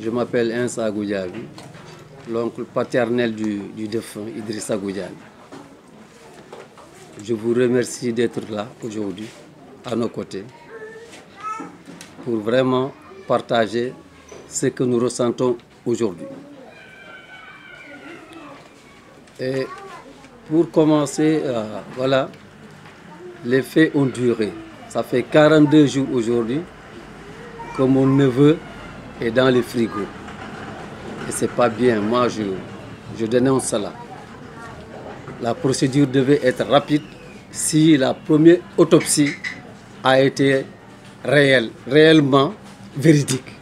Je m'appelle Insa Goudiaby, l'oncle paternel du défunt Idrissa Goudiaby. Je vous remercie d'être là aujourd'hui, à nos côtés, pour vraiment partager ce que nous ressentons aujourd'hui. Et pour commencer, voilà, les faits ont duré. Ça fait 42 jours aujourd'hui que mon neveu est dans le frigo. Et c'est pas bien. Moi, je dénonce cela. La procédure devait être rapide si la première autopsie a été réellement véridique.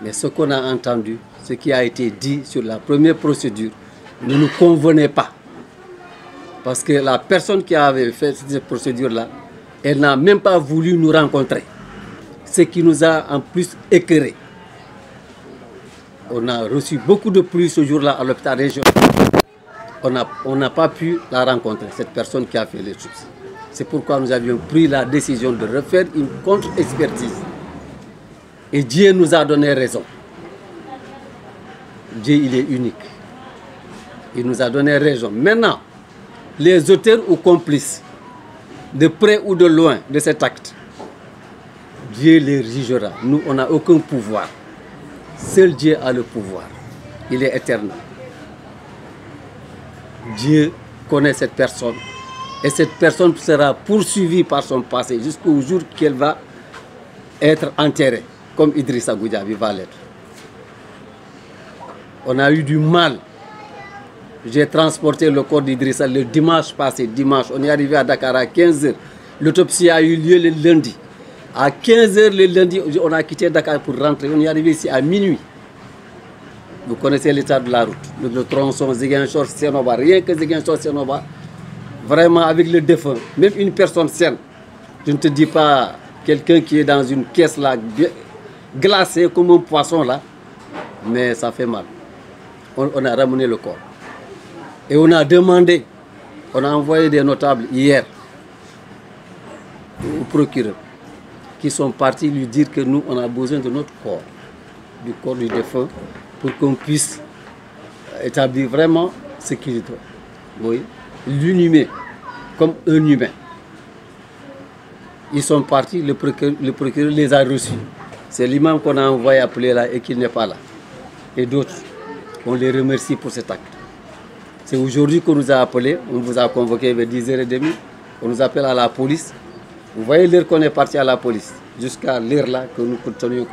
Mais ce qu'on a entendu, ce qui a été dit sur la première procédure, ne nous convenait pas. Parce que la personne qui avait fait cette procédure-là, elle n'a même pas voulu nous rencontrer. Ce qui nous a en plus écœurés. On a reçu beaucoup de pluie ce jour-là à l'hôpital régional. On n'a pas pu la rencontrer, cette personne qui a fait les choses. C'est pourquoi nous avions pris la décision de refaire une contre-expertise. Et Dieu nous a donné raison. Dieu, il est unique. Il nous a donné raison. Maintenant, les auteurs ou complices, de près ou de loin de cet acte, Dieu les jugera. Nous, on n'a aucun pouvoir. Seul Dieu a le pouvoir. Il est éternel. Dieu connaît cette personne. Et cette personne sera poursuivie par son passé jusqu'au jour qu'elle va être enterrée, comme Idrissa Goudiaby va l'être. On a eu du mal. J'ai transporté le corps d'Idrissa le dimanche passé. Dimanche, on est arrivé à Dakar à 15 h. L'autopsie a eu lieu le lundi. À 15 h le lundi, on a quitté Dakar pour rentrer. On est arrivé ici à minuit. Vous connaissez l'état de la route. Le tronçon Ziguinchor-Sénoba, rien que Ziguinchor-Sénoba, vraiment avec le défunt, même une personne saine. Je ne te dis pas quelqu'un qui est dans une caisse là, glacée comme un poisson là, mais ça fait mal. On a ramené le corps. Et on a demandé, on a envoyé des notables hier au procureur qui sont partis lui dire que nous, on a besoin de notre corps, du corps du défunt, pour qu'on puisse établir vraiment ce qu'il doit. Oui, l'inhumer comme un humain. Ils sont partis, le procureur les a reçus. C'est l'imam qu'on a envoyé appeler là et qui n'est pas là. Et d'autres, on les remercie pour cet acte. C'est aujourd'hui qu'on nous a appelés, on vous a convoqué vers 10h30, on nous appelle à la police. Vous voyez l'heure qu'on est parti à la police, jusqu'à l'heure là que nous continuons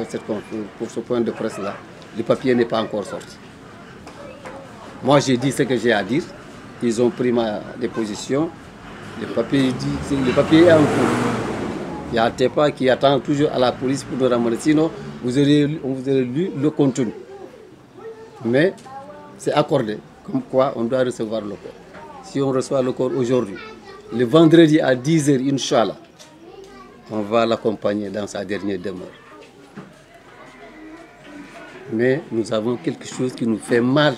pour ce point de presse là, le papier n'est pas encore sorti. Moi j'ai dit ce que j'ai à dire, ils ont pris ma déposition, le papier est en cours. Il y a un TEPA qui attend toujours à la police pour nous ramener, sinon on vous aurait lu le contenu. Mais c'est accordé. Comme quoi, on doit recevoir le corps. Si on reçoit le corps aujourd'hui, le vendredi à 10 h, Inch'Allah, on va l'accompagner dans sa dernière demeure. Mais nous avons quelque chose qui nous fait mal.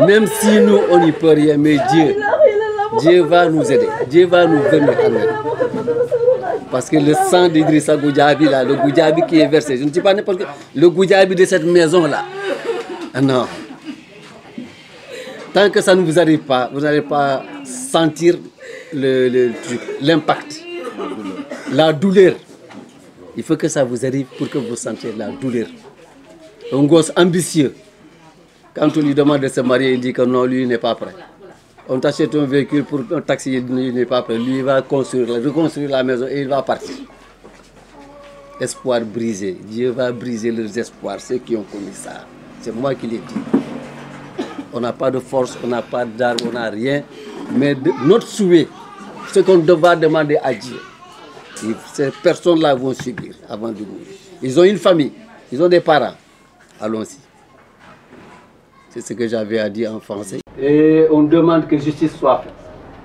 Même si nous, on n'y peut rien, mais Dieu va nous aider. Dieu va nous venir en aide. Parce que le sang d'Idrissa Goudiaby, là, le Goudiaby qui est versé, je ne dis pas n'importe quoi, le Goudiaby de cette maison-là, non. Tant que ça ne vous arrive pas, vous n'allez pas sentir l'impact, la douleur. Il faut que ça vous arrive pour que vous sentiez la douleur. Un gosse ambitieux, quand on lui demande de se marier, il dit que non, lui, il n'est pas prêt. On t'achète un véhicule pour un taxi, il n'est pas prêt. Lui, il va reconstruire la maison et il va partir. Espoir brisé. Dieu va briser leurs espoirs, ceux qui ont connu ça. C'est moi qui l'ai dit. On n'a pas de force, on n'a pas d'armes, on n'a rien. Mais notre souhait, ce qu'on devra demander à Dieu, ces personnes-là vont subir avant de mourir. Ils ont une famille, ils ont des parents. Allons-y. C'est ce que j'avais à dire en français. Et on demande que justice soit faite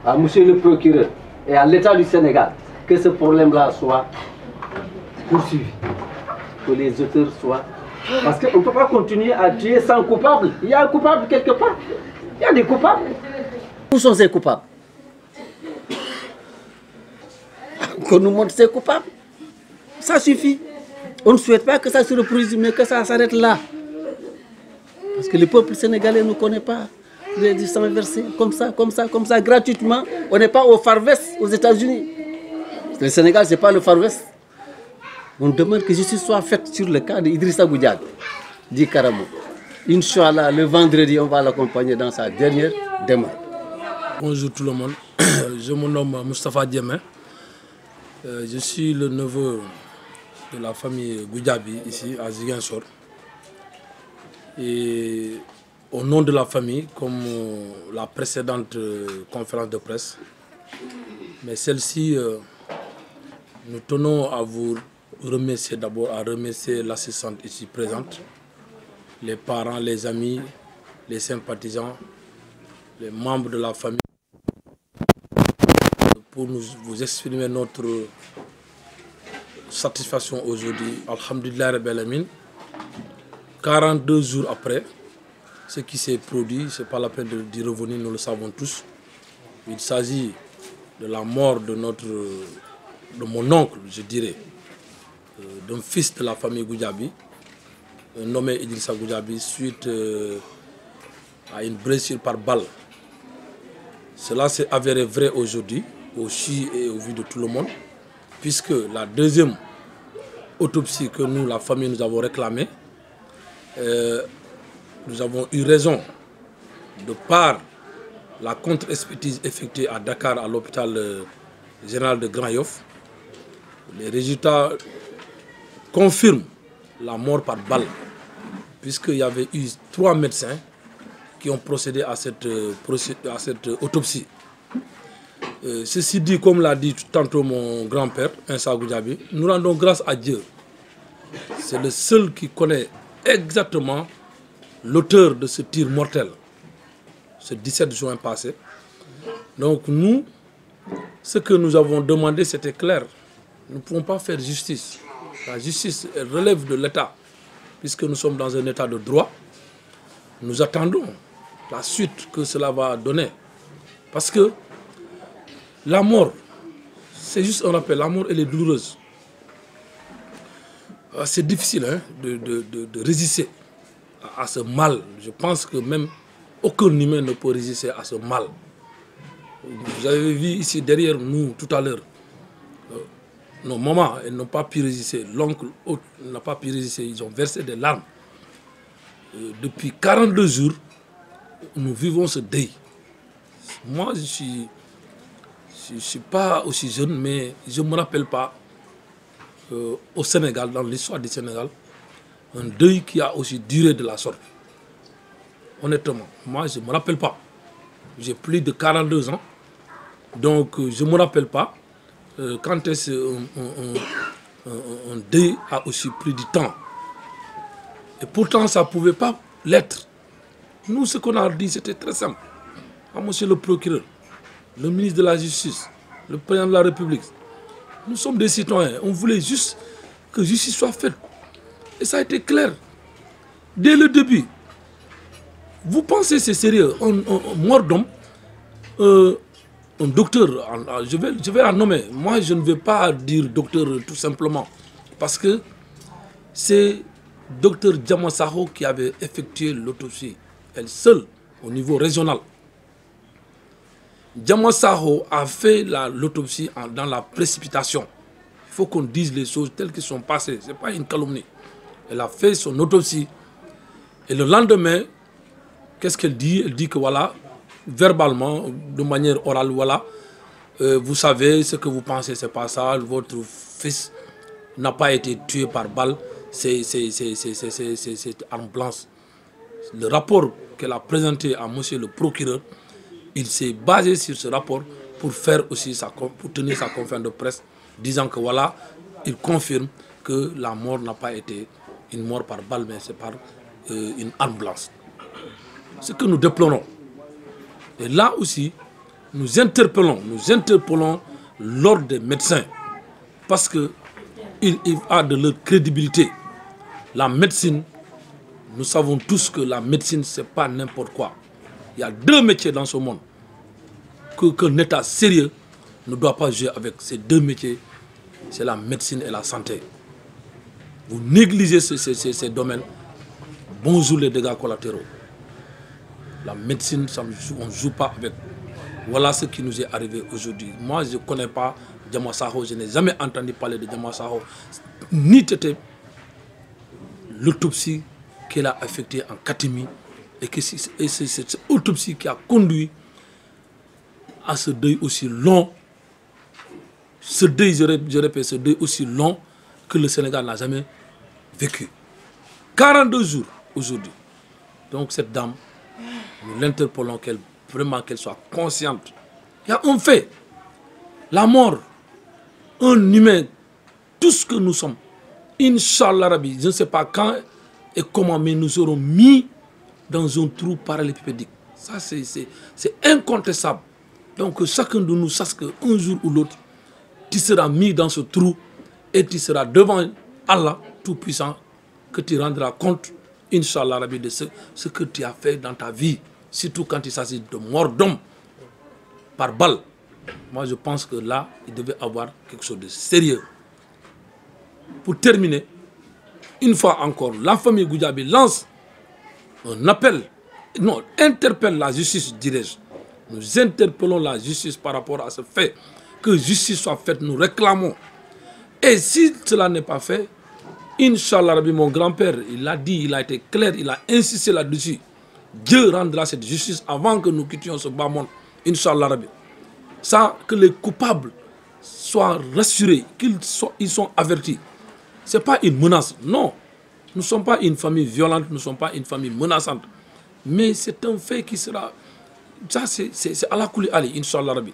à monsieur le procureur et à l'État du Sénégal, que ce problème-là soit poursuivi, que les auteurs soient Parce qu'on ne peut pas continuer à tuer sans coupable. Il y a un coupable quelque part. Il y a des coupables. Où sont ces coupables? Qu'on nous montre ces coupables. Ça suffit. On ne souhaite pas que ça se reproduise, mais que ça s'arrête là. Parce que le peuple sénégalais ne connaît pas du sang versé comme ça, gratuitement. On n'est pas au Far West aux États-Unis. Le Sénégal, ce n'est pas le Far West. On demande que justice soit faite sur le cas d'Idrissa Goudiaby, dit Karamou. Inch'Allah, le vendredi, on va l'accompagner dans sa dernière demeure. Bonjour tout le monde, je me nomme Moustapha Diémé. Je suis le neveu de la famille Goudiaby ici à Ziguinchor. Et au nom de la famille, comme la précédente conférence de presse, mais celle-ci, nous tenons à vous remercier d'abord, à remercier l'assistante ici présente, les parents, les amis, les sympathisants, les membres de la famille, pour vous exprimer notre satisfaction aujourd'hui. Alhamdulillah Rabbil Alamin. 42 jours après, ce qui s'est produit, ce n'est pas la peine d'y revenir, nous le savons tous. Il s'agit de la mort de mon oncle, je dirais, d'un fils de la famille Goudiaby, nommé Idrissa Goudiaby, suite à une blessure par balle. Cela s'est avéré vrai aujourd'hui, au CHI et au vu de tout le monde, puisque la deuxième autopsie que nous, la famille, nous avons réclamée, nous avons eu raison de par la contre-expertise effectuée à Dakar à l'hôpital général de Grand Yoff. Les résultats confirment la mort par balle, puisqu'il y avait eu 3 médecins qui ont procédé à cette autopsie. Ceci dit, comme l'a dit tantôt mon grand-père, Insa Goudiaby, nous rendons grâce à Dieu. C'est le seul qui connaît exactement l'auteur de ce tir mortel, ce 17 juin passé. Donc nous, ce que nous avons demandé, c'était clair. Nous ne pouvons pas faire justice. La justice relève de l'État, puisque nous sommes dans un État de droit. Nous attendons la suite que cela va donner. Parce que la mort, c'est juste un rappel, la mort elle est douloureuse. C'est difficile hein, de résister à ce mal. Je pense que même aucun humain ne peut résister à ce mal. Vous avez vu ici derrière nous tout à l'heure, nos mamans, elles n'ont pas pu résister. L'oncle n'a pas pu résister. Ils ont versé des larmes. Depuis 42 jours, nous vivons ce deuil. Moi, je ne suis pas aussi jeune, mais je ne me rappelle pas au Sénégal, dans l'histoire du Sénégal, un deuil qui a aussi duré de la sorte. Honnêtement, moi, je ne me rappelle pas. J'ai plus de 42 ans, donc je ne me rappelle pas quand est-ce un deuil a aussi pris du temps. Et pourtant, ça ne pouvait pas l'être. Nous, ce qu'on a dit, c'était très simple. À monsieur le procureur, le ministre de la Justice, le président de la République, nous sommes des citoyens. On voulait juste que justice soit faite. Et ça a été clair. Dès le début, vous pensez c'est sérieux, un mort d'homme, un docteur, je vais la nommer. Moi, je ne vais pas dire docteur tout simplement. Parce que c'est docteur Diama Sakho qui avait effectué l'autopsie, elle seule, au niveau régional. Diama Sakho a fait l'autopsie dans la précipitation. Il faut qu'on dise les choses telles qu'elles sont passées. Ce n'est pas une calomnie. Elle a fait son autopsie. Et le lendemain, qu'est-ce qu'elle dit? Elle dit que voilà, verbalement, de manière orale, voilà, vous savez, ce que vous pensez, c'est pas ça. Votre fils n'a pas été tué par balle. C'est arme blanche. Le rapport qu'elle a présenté à monsieur le procureur, il s'est basé sur ce rapport pour faire aussi pour tenir sa conférence de presse, disant que voilà, il confirme que la mort n'a pas été une mort par balle, mais c'est par une arme blanche. Ce que nous déplorons. Et là aussi, nous interpellons l'ordre des médecins, parce qu'il a de leur crédibilité. La médecine, nous savons tous que la médecine, ce n'est pas n'importe quoi. Il y a 2 métiers dans ce monde qu'un État sérieux ne doit pas jouer avec. Ces 2 métiers, c'est la médecine et la santé. Vous négligez ces domaines, bonjour les dégâts collatéraux. La médecine, on ne joue pas avec. Voilà ce qui nous est arrivé aujourd'hui. Moi, je ne connais pas Diama Sakho, je n'ai jamais entendu parler de Diama Sakho, ni tête l'autopsie qu'elle a effectuée en catimini, et c'est cette autopsie qui a conduit à ce deuil aussi long, ce deuil, je répète, ce deuil aussi long que le Sénégal n'a jamais vécu. 42 jours aujourd'hui. Donc cette dame, nous l'interpellons vraiment qu'elle soit consciente. Il y a un fait, la mort, un humain, tout ce que nous sommes, Inch'Allah Rabbi, je ne sais pas quand et comment, mais nous serons mis dans un trou parallélépipédique. Ça, c'est incontestable. Donc chacun de nous sache qu'un jour ou l'autre, tu seras mis dans ce trou et tu seras devant Allah Tout-Puissant, que tu rendras compte, Inch'Allah Rabbi, de ce que tu as fait dans ta vie, surtout quand il s'agit de mort d'homme par balle. Moi, je pense que là, il devait avoir quelque chose de sérieux. Pour terminer, une fois encore, la famille Goudiaby lance un appel, non, interpelle la justice, dirais-je. Nous interpellons la justice par rapport à ce fait, que justice soit faite, nous réclamons. Et si cela n'est pas fait, Inch'Allah Rabbi, mon grand-père, il a dit, il a été clair, il a insisté là-dessus. Dieu rendra cette justice avant que nous quittions ce bas monde. Inch'Allah Rabbi. Ça, que les coupables soient rassurés, qu'ils sont avertis. Ce n'est pas une menace, non. Nous ne sommes pas une famille violente, nous ne sommes pas une famille menaçante. Mais c'est un fait qui sera... Ça, c'est à la coulée, allez, Inch'Allah Rabbi.